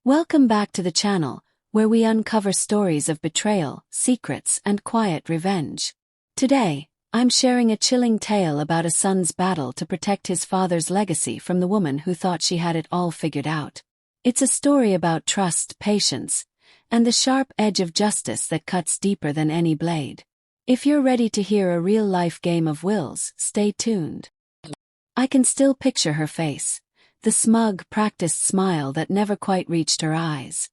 Welcome back to the channel, where we uncover stories of betrayal, secrets, and quiet revenge. Today, I'm sharing a chilling tale about a son's battle to protect his father's legacy from the woman who thought she had it all figured out. It's a story about trust, patience, and the sharp edge of justice that cuts deeper than any blade. If you're ready to hear a real-life game of wills, stay tuned. I can still picture her face. The smug, practiced smile that never quite reached her eyes.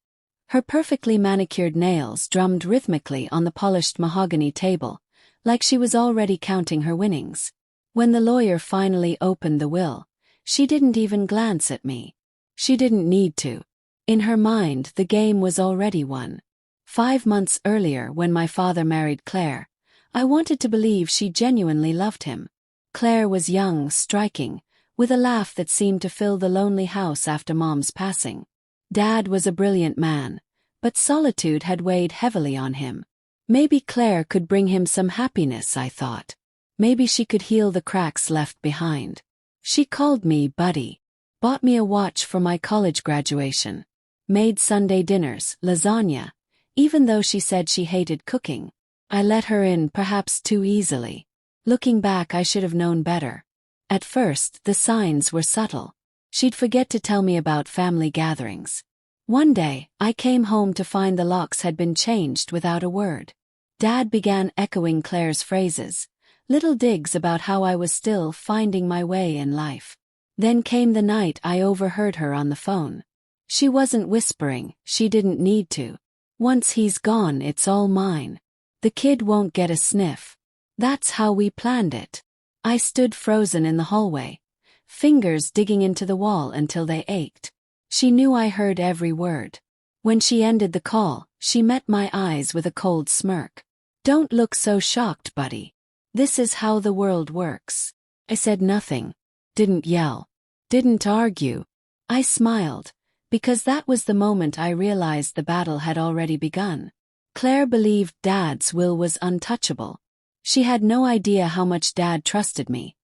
Her perfectly manicured nails drummed rhythmically on the polished mahogany table, like she was already counting her winnings. When the lawyer finally opened the will, she didn't even glance at me. She didn't need to. In her mind, the game was already won. 5 months earlier, when my father married Claire, I wanted to believe she genuinely loved him. Claire was young, striking, with a laugh that seemed to fill the lonely house after Mom's passing. Dad was a brilliant man, but solitude had weighed heavily on him. Maybe Claire could bring him some happiness, I thought. Maybe she could heal the cracks left behind. She called me Buddy, bought me a watch for my college graduation, made Sunday dinners, lasagna, even though she said she hated cooking. I let her in perhaps too easily. Looking back, I should have known better. At first, the signs were subtle. She'd forget to tell me about family gatherings. One day, I came home to find the locks had been changed without a word. Dad began echoing Claire's phrases, little digs about how I was still finding my way in life. Then came the night I overheard her on the phone. She wasn't whispering, she didn't need to. Once he's gone, it's all mine. The kid won't get a sniff. That's how we planned it. I stood frozen in the hallway, fingers digging into the wall until they ached. She knew I heard every word. When she ended the call, she met my eyes with a cold smirk. "Don't look so shocked, Buddy. This is how the world works." I said nothing, didn't yell, didn't argue. I smiled, because that was the moment I realized the battle had already begun. Claire believed Dad's will was untouchable. She had no idea how much Dad trusted me,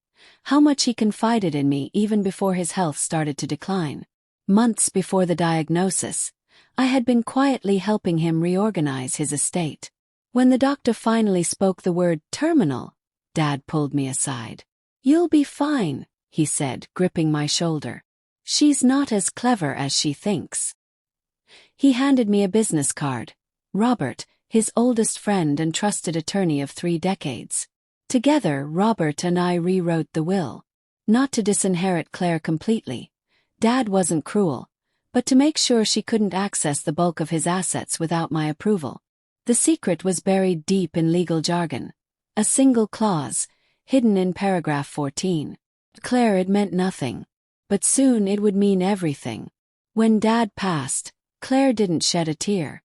how much he confided in me even before his health started to decline. Months before the diagnosis, I had been quietly helping him reorganize his estate. When the doctor finally spoke the word terminal, Dad pulled me aside. "You'll be fine," he said, gripping my shoulder. "She's not as clever as she thinks." He handed me a business card. Robert, his oldest friend and trusted attorney of 3 decades. Together, Robert and I rewrote the will. Not to disinherit Claire completely. Dad wasn't cruel, but to make sure she couldn't access the bulk of his assets without my approval. The secret was buried deep in legal jargon. A single clause, hidden in paragraph 14. Claire, it meant nothing. But soon it would mean everything. When Dad passed, Claire didn't shed a tear.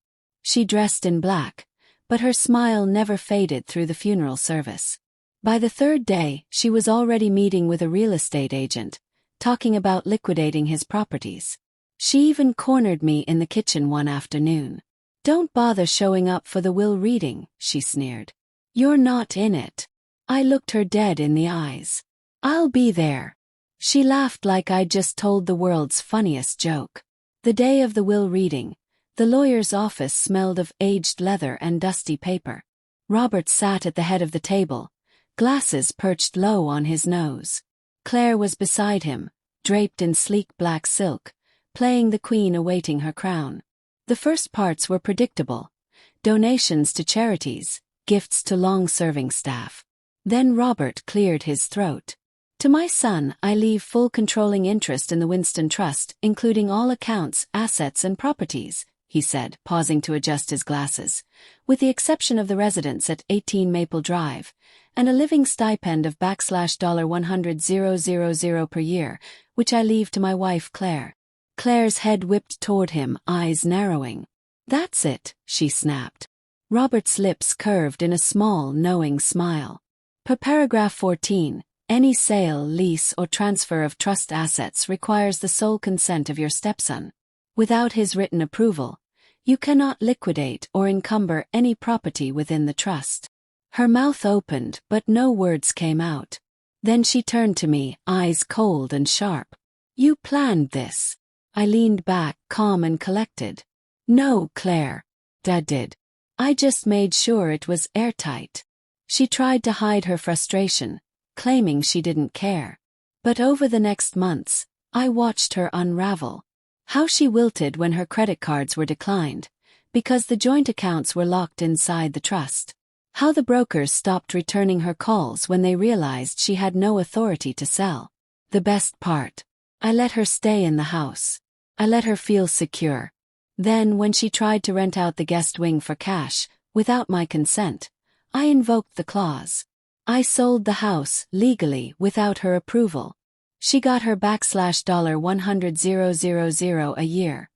She dressed in black, but her smile never faded through the funeral service. By the 3rd day, she was already meeting with a real estate agent, talking about liquidating his properties. She even cornered me in the kitchen one afternoon. "Don't bother showing up for the will reading," she sneered. "You're not in it." I looked her dead in the eyes. "I'll be there." She laughed like I'd just told the world's funniest joke. The day of the will reading, the lawyer's office smelled of aged leather and dusty paper. Robert sat at the head of the table, glasses perched low on his nose. Claire was beside him, draped in sleek black silk, playing the queen awaiting her crown. The first parts were predictable: donations to charities, gifts to long-serving staff. Then Robert cleared his throat. "To my son, I leave full controlling interest in the Winston Trust, including all accounts, assets and properties," he said, pausing to adjust his glasses, "with the exception of the residence at 18 Maple Drive, and a living stipend of $100,000 per year, which I leave to my wife Claire." Claire's head whipped toward him, eyes narrowing. "That's it," she snapped. Robert's lips curved in a small, knowing smile. Per paragraph 14, any sale, lease or transfer of trust assets requires the sole consent of your stepson. Without his written approval, you cannot liquidate or encumber any property within the trust. Her mouth opened, but no words came out. Then she turned to me, eyes cold and sharp. "You planned this." I leaned back, calm and collected. No, Claire. Dad did. I just made sure it was airtight. She tried to hide her frustration, claiming she didn't care. But over the next months, I watched her unravel. How she wilted when her credit cards were declined, because the joint accounts were locked inside the trust. How the brokers stopped returning her calls when they realized she had no authority to sell. The best part. I let her stay in the house. I let her feel secure. Then, when she tried to rent out the guest wing for cash, without my consent, I invoked the clause. I sold the house, legally, without her approval. She got her $100,000 a year.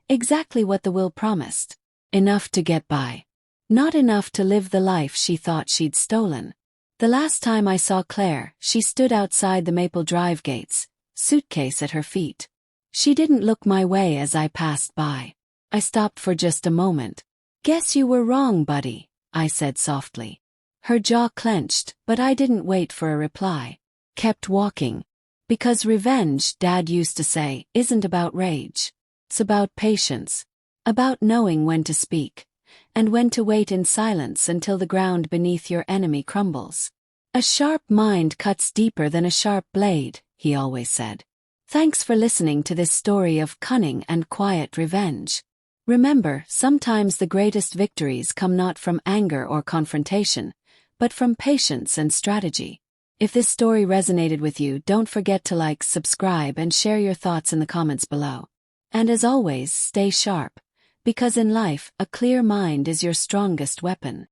Exactly what the will promised. Enough to get by. Not enough to live the life she thought she'd stolen. The last time I saw Claire, she stood outside the Maple Drive gates, suitcase at her feet. She didn't look my way as I passed by. I stopped for just a moment. Guess you were wrong, buddy, I said softly. Her jaw clenched, but I didn't wait for a reply. Kept walking. Because revenge, Dad used to say, isn't about rage. It's about patience. About knowing when to speak. And when to wait in silence until the ground beneath your enemy crumbles. A sharp mind cuts deeper than a sharp blade, he always said. Thanks for listening to this story of cunning and quiet revenge. Remember, sometimes the greatest victories come not from anger or confrontation, but from patience and strategy. If this story resonated with you, don't forget to like, subscribe, and share your thoughts in the comments below. And as always, stay sharp, because in life, a clear mind is your strongest weapon.